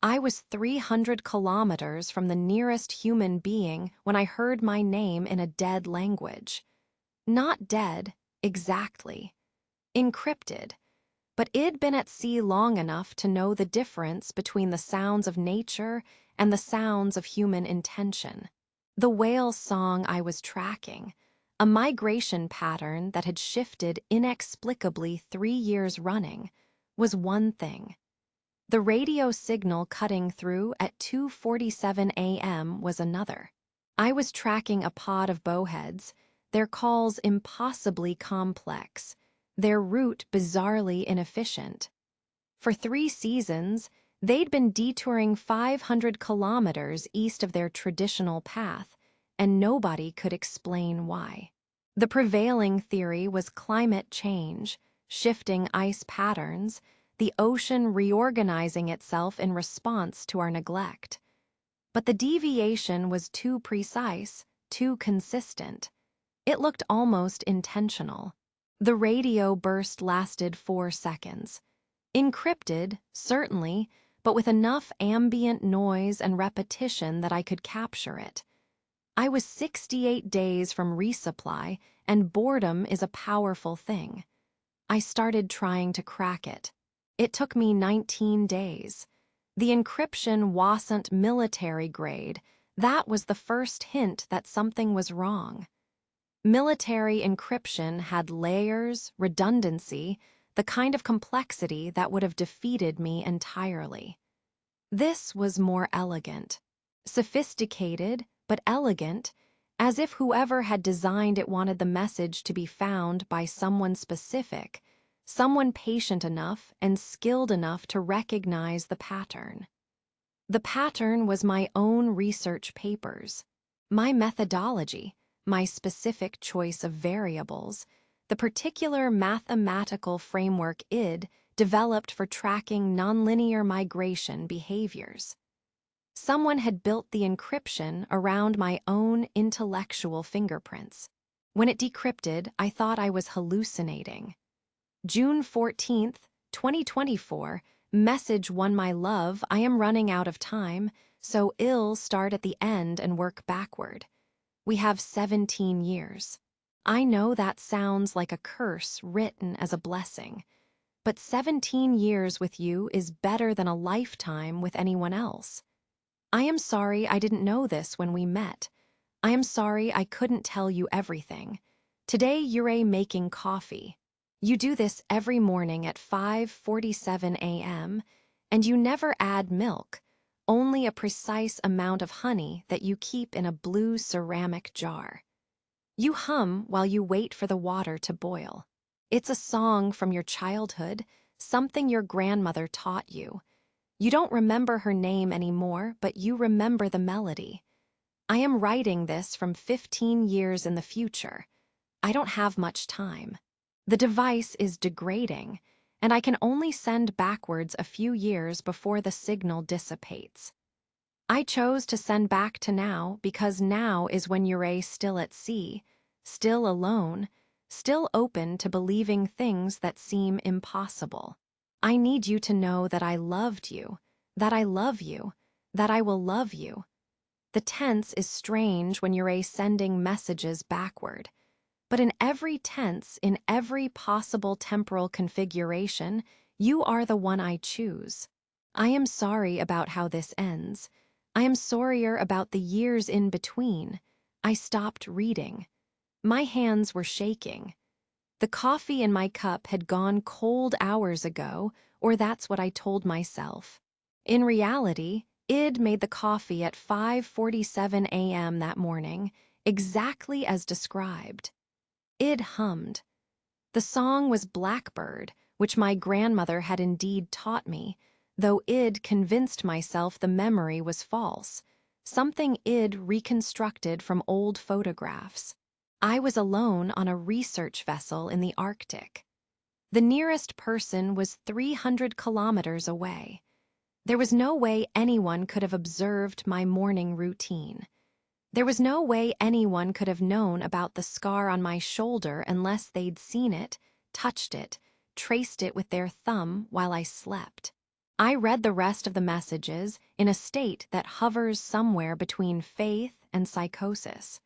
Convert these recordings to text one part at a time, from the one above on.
I was 300 kilometers from the nearest human being when I heard my name in a dead language. Not dead, exactly. Encrypted. But I'd been at sea long enough to know the difference between the sounds of nature and the sounds of human intention. The whale song I was tracking, a migration pattern that had shifted inexplicably 3 years running, was one thing. The radio signal cutting through at 2:47 a.m. was another. I was tracking a pod of bowheads, their calls impossibly complex, their route bizarrely inefficient. For 3 seasons, they'd been detouring 500 kilometers east of their traditional path, and nobody could explain why. The prevailing theory was climate change, shifting ice patterns, the ocean reorganizing itself in response to our neglect. But the deviation was too precise, too consistent. It looked almost intentional. The radio burst lasted 4 seconds. Encrypted, certainly, but with enough ambient noise and repetition that I could capture it. I was 68 days from resupply, and boredom is a powerful thing. I started trying to crack it. It took me 19 days. The encryption wasn't military grade. That was the first hint that something was wrong. Military encryption had layers, redundancy, the kind of complexity that would have defeated me entirely. This was more elegant. Sophisticated, but elegant, as if whoever had designed it wanted the message to be found by someone specific, someone patient enough and skilled enough to recognize the pattern. The pattern was my own research papers, my methodology, my specific choice of variables, the particular mathematical framework I'd developed for tracking nonlinear migration behaviors. Someone had built the encryption around my own intellectual fingerprints. When it decrypted, I thought I was hallucinating. June 14th, 2024, message won my love. I am running out of time, so I'll start at the end and work backward. We have 17 years. I know that sounds like a curse written as a blessing, but 17 years with you is better than a lifetime with anyone else. I am sorry I didn't know this when we met. I am sorry I couldn't tell you everything. Today you're making coffee. You do this every morning at 5:47 a.m., and you never add milk, only a precise amount of honey that you keep in a blue ceramic jar. You hum while you wait for the water to boil. It's a song from your childhood, something your grandmother taught you. You don't remember her name anymore, but you remember the melody. I am writing this from 15 years in the future. I don't have much time. The device is degrading, and I can only send backwards a few years before the signal dissipates. I chose to send back to now because now is when you're still at sea, still alone, still open to believing things that seem impossible. I need you to know that I loved you, that I love you, that I will love you. The tense is strange when you're sending messages backward, but in every tense, in every possible temporal configuration, you are the one I choose. I am sorry about how this ends. I am sorrier about the years in between. I stopped reading. My hands were shaking. The coffee in my cup had gone cold hours ago, or that's what I told myself. In reality, I'd made the coffee at 5:47 a.m. that morning, exactly as described. I'd hummed. The song was Blackbird, which my grandmother had indeed taught me, though I'd convinced myself the memory was false, something I'd reconstructed from old photographs. I was alone on a research vessel in the Arctic. The nearest person was 300 kilometers away. There was no way anyone could have observed my morning routine. There was no way anyone could have known about the scar on my shoulder unless they'd seen it, touched it, traced it with their thumb while I slept. I read the rest of the messages in a state that hovers somewhere between faith and psychosis.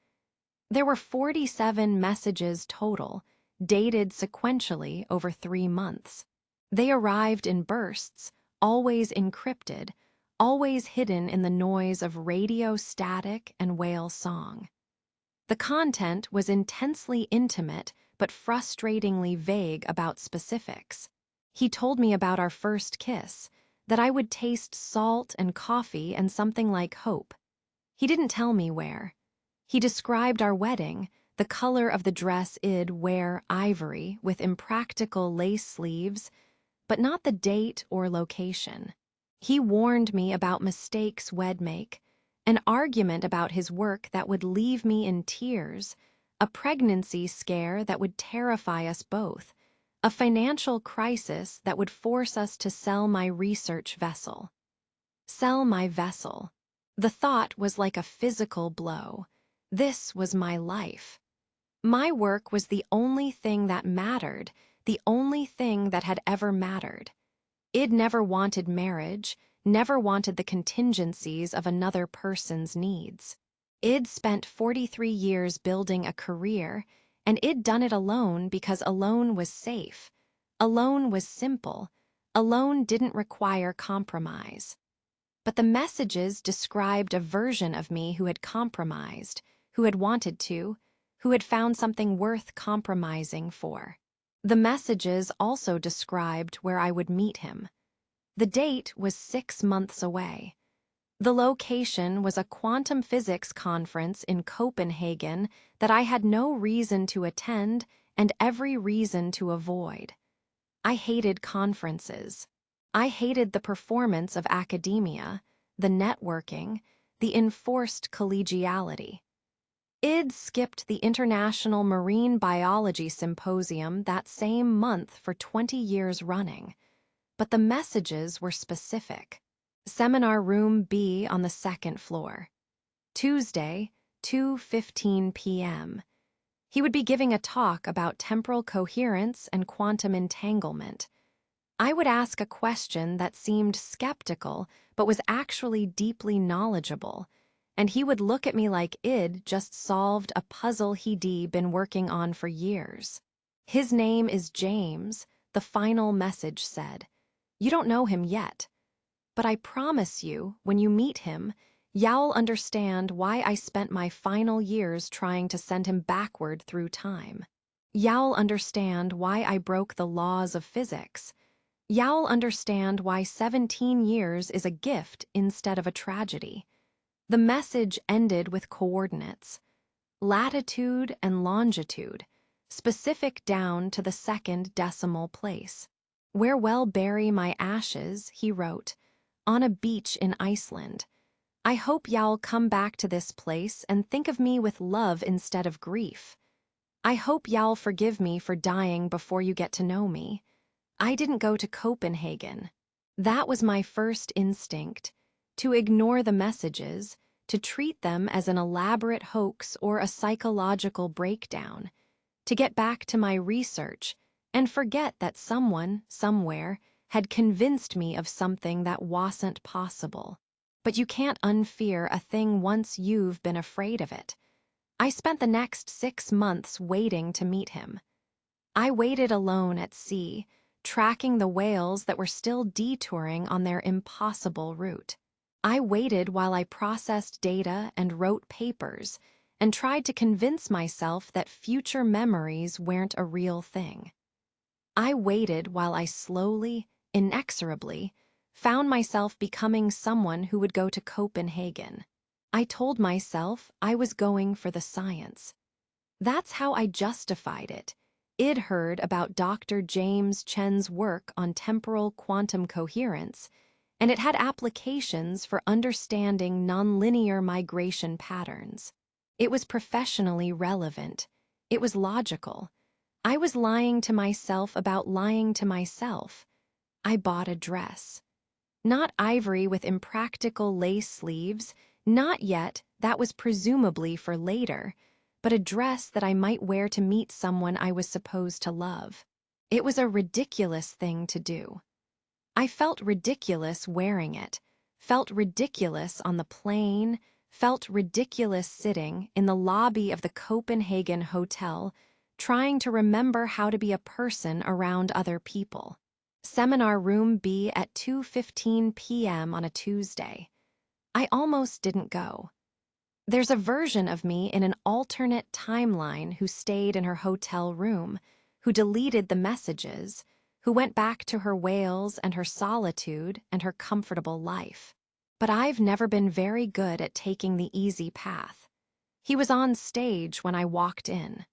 There were 47 messages total, dated sequentially over 3 months. They arrived in bursts, always encrypted, always hidden in the noise of radio static and whale song. The content was intensely intimate but frustratingly vague about specifics. He told me about our first kiss, that I would taste salt and coffee and something like hope. He didn't tell me where. He described our wedding, the color of the dress I'd wear, ivory, with impractical lace sleeves, but not the date or location. He warned me about mistakes we'd make, an argument about his work that would leave me in tears, a pregnancy scare that would terrify us both, a financial crisis that would force us to sell my research vessel. Sell my vessel. The thought was like a physical blow. This was my life. My work was the only thing that mattered, the only thing that had ever mattered. I'd never wanted marriage, never wanted the contingencies of another person's needs. I'd spent 43 years building a career, and I'd done it alone because alone was safe. Alone was simple. Alone didn't require compromise. But the messages described a version of me who had compromised, who had wanted to, who had found something worth compromising for. The messages also described where I would meet him. The date was 6 months away. The location was a quantum physics conference in Copenhagen that I had no reason to attend and every reason to avoid. I hated conferences. I hated the performance of academia, the networking, the enforced collegiality. I'd skipped the International Marine Biology Symposium that same month for 20 years running, but the messages were specific. Seminar Room B on the 2nd floor. Tuesday, 2:15 p.m. He would be giving a talk about temporal coherence and quantum entanglement. I would ask a question that seemed skeptical but was actually deeply knowledgeable, and he would look at me like I'd just solved a puzzle he'd been working on for years. His name is James, the final message said. You don't know him yet, but I promise you, when you meet him, you'll understand why I spent my final years trying to send him backward through time. You'll understand why I broke the laws of physics. You'll understand why 17 years is a gift instead of a tragedy. The message ended with coordinates, latitude and longitude, specific down to the second decimal place. Where well bury my ashes, he wrote, on a beach in Iceland. I hope you'll come back to this place and think of me with love instead of grief. I hope you'll forgive me for dying before you get to know me. I didn't go to Copenhagen. That was my first instinct, to ignore the messages, to treat them as an elaborate hoax or a psychological breakdown, to get back to my research and forget that someone, somewhere, had convinced me of something that wasn't possible. But you can't unfear a thing once you've been afraid of it. I spent the next 6 months waiting to meet him. I waited alone at sea, tracking the whales that were still detouring on their impossible route. I waited while I processed data and wrote papers and tried to convince myself that future memories weren't a real thing. I waited while I slowly, inexorably, found myself becoming someone who would go to Copenhagen. I told myself I was going for the science. That's how I justified it. I'd heard about Dr. James Chen's work on temporal quantum coherence, and it had applications for understanding nonlinear migration patterns. It was professionally relevant. It was logical. I was lying to myself about lying to myself. I bought a dress. Not ivory with impractical lace sleeves, not yet, that was presumably for later, but a dress that I might wear to meet someone I was supposed to love. It was a ridiculous thing to do. I felt ridiculous wearing it, felt ridiculous on the plane, felt ridiculous sitting in the lobby of the Copenhagen hotel, trying to remember how to be a person around other people. Seminar room B at 2:15 p.m. on a Tuesday. I almost didn't go. There's a version of me in an alternate timeline who stayed in her hotel room, who deleted the messages, who went back to her whales and her solitude and her comfortable life. But I've never been very good at taking the easy path. He was on stage when I walked in.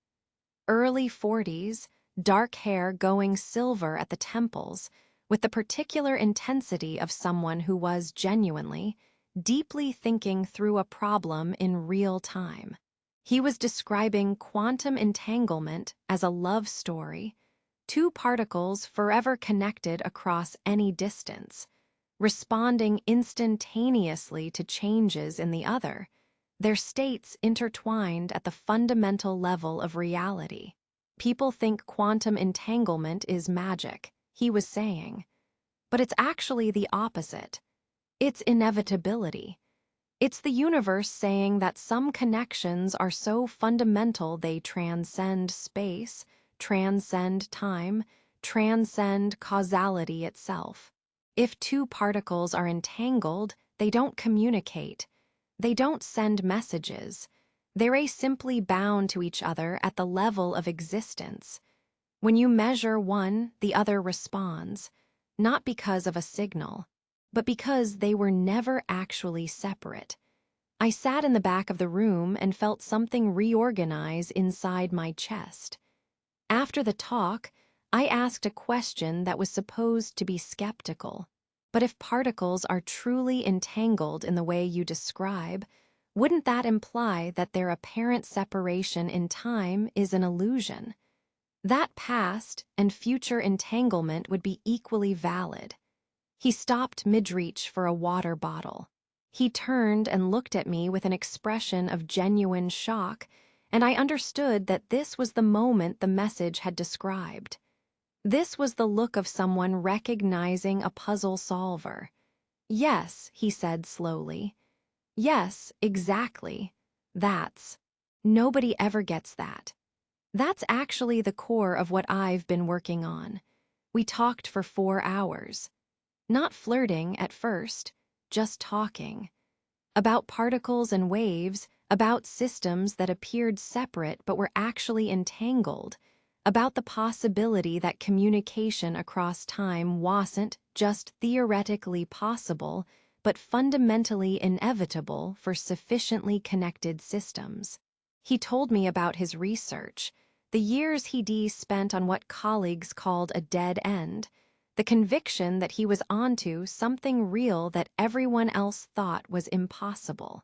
Early 40s, dark hair going silver at the temples, with the particular intensity of someone who was genuinely, deeply thinking through a problem in real time. He was describing quantum entanglement as a love story, two particles forever connected across any distance, responding instantaneously to changes in the other, their states intertwined at the fundamental level of reality. People think quantum entanglement is magic, he was saying. But it's actually the opposite. It's inevitability. It's the universe saying that some connections are so fundamental they transcend space, transcend time, transcend causality itself. If two particles are entangled, they don't communicate. They don't send messages. They're simply bound to each other at the level of existence. When you measure one, the other responds, not because of a signal, but because they were never actually separate. I sat in the back of the room and felt something reorganize inside my chest. After the talk, I asked a question that was supposed to be skeptical. But if particles are truly entangled in the way you describe, wouldn't that imply that their apparent separation in time is an illusion? That past and future entanglement would be equally valid. He stopped mid-reach for a water bottle. He turned and looked at me with an expression of genuine shock, and I understood that this was the moment the message had described. This was the look of someone recognizing a puzzle solver. Yes, he said slowly. Yes, exactly. That's. Nobody ever gets that. That's actually the core of what I've been working on. We talked for 4 hours. Not flirting at first, just talking. About particles and waves, about systems that appeared separate but were actually entangled, about the possibility that communication across time wasn't just theoretically possible, but fundamentally inevitable for sufficiently connected systems. He told me about his research, the years he'd spent on what colleagues called a dead end, the conviction that he was onto something real that everyone else thought was impossible.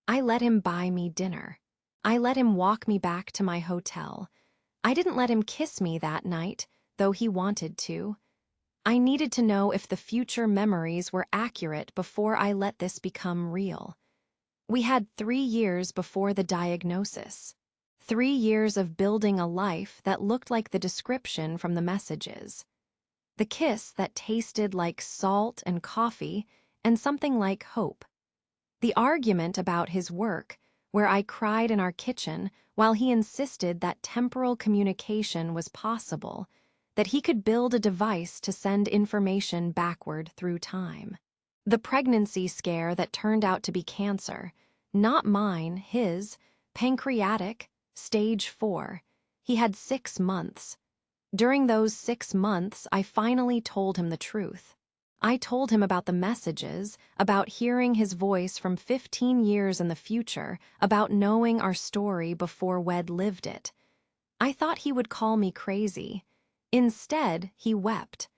I let him buy me dinner. I let him walk me back to my hotel. I didn't let him kiss me that night, though he wanted to. I needed to know if the future memories were accurate before I let this become real. We had 3 years before the diagnosis. 3 years of building a life that looked like the description from the messages. The kiss that tasted like salt and coffee and something like hope. The argument about his work, where I cried in our kitchen while he insisted that temporal communication was possible, that he could build a device to send information backward through time. The pregnancy scare that turned out to be cancer, not mine, his, pancreatic, stage 4. He had 6 months. During those 6 months, I finally told him the truth. I told him about the messages, about hearing his voice from 15 years in the future, about knowing our story before we'd lived it. I thought he would call me crazy. Instead, he wept.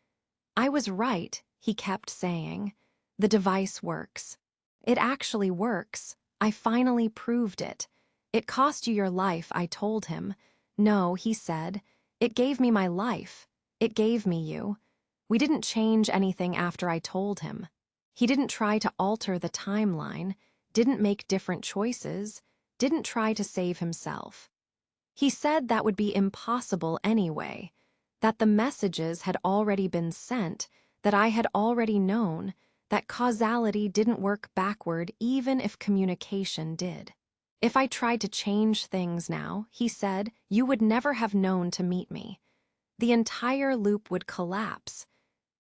I was right, he kept saying. The device works. It actually works. I finally proved it. It cost you your life, I told him. No, he said. It gave me my life. It gave me you. We didn't change anything after I told him. He didn't try to alter the timeline, didn't make different choices, didn't try to save himself. He said that would be impossible anyway, that the messages had already been sent, that I had already known, that causality didn't work backward even if communication did. If I tried to change things now, he said, you would never have known to meet me. The entire loop would collapse.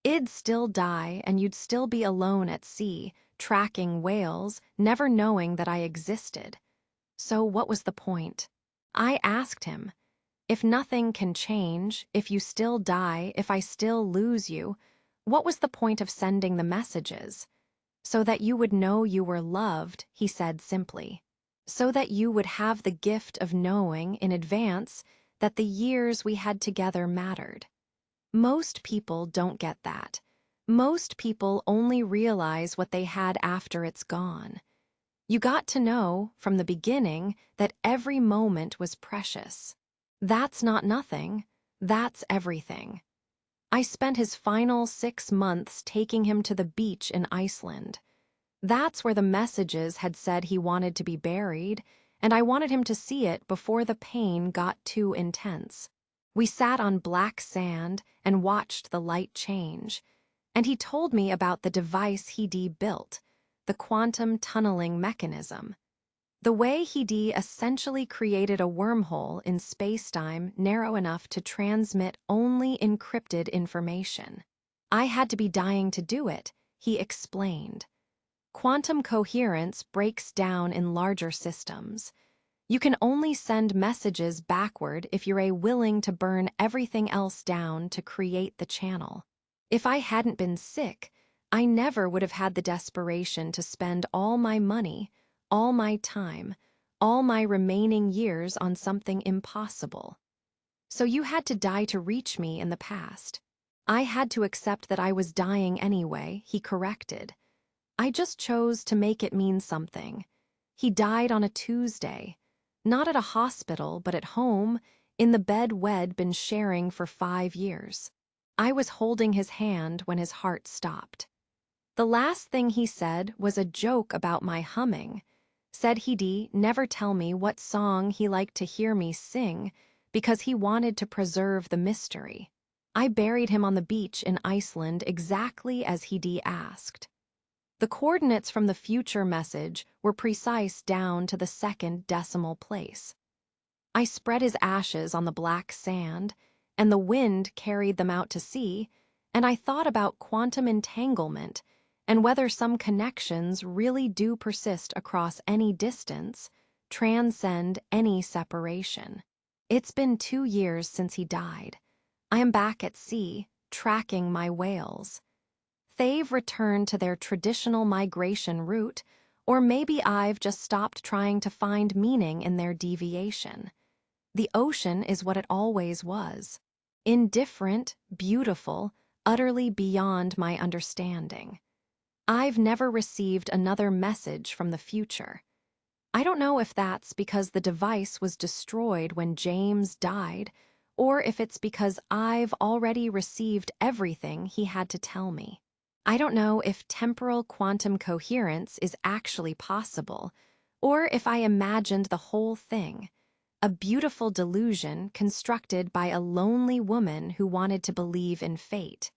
I'd still die and you'd still be alone at sea, tracking whales, never knowing that I existed. So what was the point? I asked him, if nothing can change, if you still die, if I still lose you, what was the point of sending the messages? So that you would know you were loved, he said simply. So that you would have the gift of knowing in advance that the years we had together mattered. Most people don't get that. Most people only realize what they had after it's gone. You got to know, from the beginning, that every moment was precious. That's not nothing. That's everything. I spent his final 6 months taking him to the beach in Iceland. That's where the messages had said he wanted to be buried, and I wanted him to see it before the pain got too intense. We sat on black sand and watched the light change, and he told me about the device he'd built, the quantum tunneling mechanism. The way he'd essentially created a wormhole in spacetime narrow enough to transmit only encrypted information. I had to be dying to do it, he explained. Quantum coherence breaks down in larger systems. You can only send messages backward if you're willing to burn everything else down to create the channel. If I hadn't been sick, I never would have had the desperation to spend all my money, all my time, all my remaining years on something impossible. So you had to die to reach me in the past. I had to accept that I was dying anyway, he corrected. I just chose to make it mean something. He died on a Tuesday, not at a hospital, but at home, in the bed we'd been sharing for 5 years. I was holding his hand when his heart stopped. The last thing he said was a joke about my humming. Said he'd never tell me what song he liked to hear me sing because he wanted to preserve the mystery. I buried him on the beach in Iceland exactly as he'd asked. The coordinates from the future message were precise down to the second decimal place. I spread his ashes on the black sand, and the wind carried them out to sea, and I thought about quantum entanglement and whether some connections really do persist across any distance, transcend any separation. It's been 2 years since he died. I am back at sea, tracking my whales. They've returned to their traditional migration route, or maybe I've just stopped trying to find meaning in their deviation. The ocean is what it always was. Indifferent, beautiful, utterly beyond my understanding. I've never received another message from the future. I don't know if that's because the device was destroyed when James died, or if it's because I've already received everything he had to tell me. I don't know if temporal quantum coherence is actually possible, or if I imagined the whole thing, a beautiful delusion constructed by a lonely woman who wanted to believe in fate.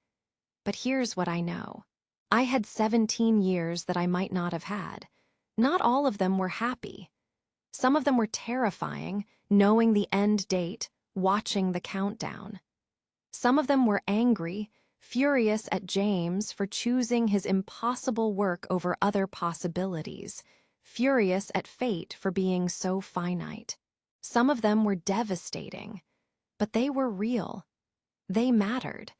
But here's what I know. I had 17 years that I might not have had. Not all of them were happy. Some of them were terrifying, knowing the end date, watching the countdown. Some of them were angry, furious at James for choosing his impossible work over other possibilities, furious at fate for being so finite. Some of them were devastating, but they were real. They mattered,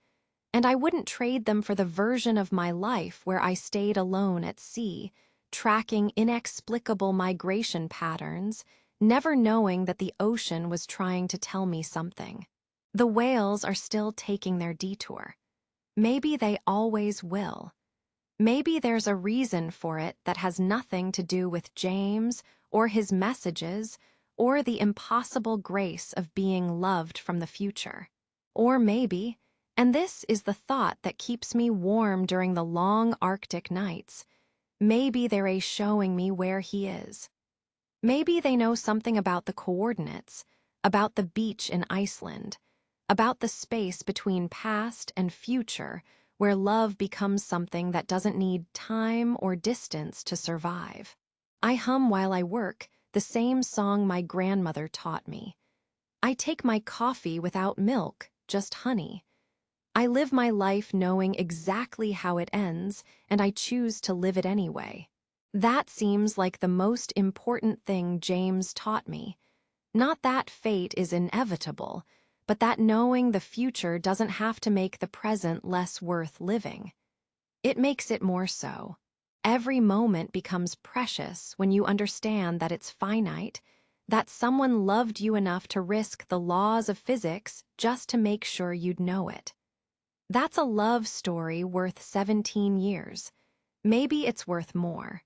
and I wouldn't trade them for the version of my life where I stayed alone at sea, tracking inexplicable migration patterns, never knowing that the ocean was trying to tell me something. The whales are still taking their detour. Maybe they always will. Maybe there's a reason for it that has nothing to do with James or his messages or the impossible grace of being loved from the future. Or maybe, and this is the thought that keeps me warm during the long Arctic nights, maybe they're showing me where he is. Maybe they know something about the coordinates, about the beach in Iceland, about the space between past and future where love becomes something that doesn't need time or distance to survive. I hum while I work, the same song my grandmother taught me. I take my coffee without milk, just honey. I live my life knowing exactly how it ends, and I choose to live it anyway. That seems like the most important thing James taught me. Not that fate is inevitable, but that knowing the future doesn't have to make the present less worth living. It makes it more so. Every moment becomes precious when you understand that it's finite, that someone loved you enough to risk the laws of physics just to make sure you'd know it. That's a love story worth 17 years. Maybe it's worth more.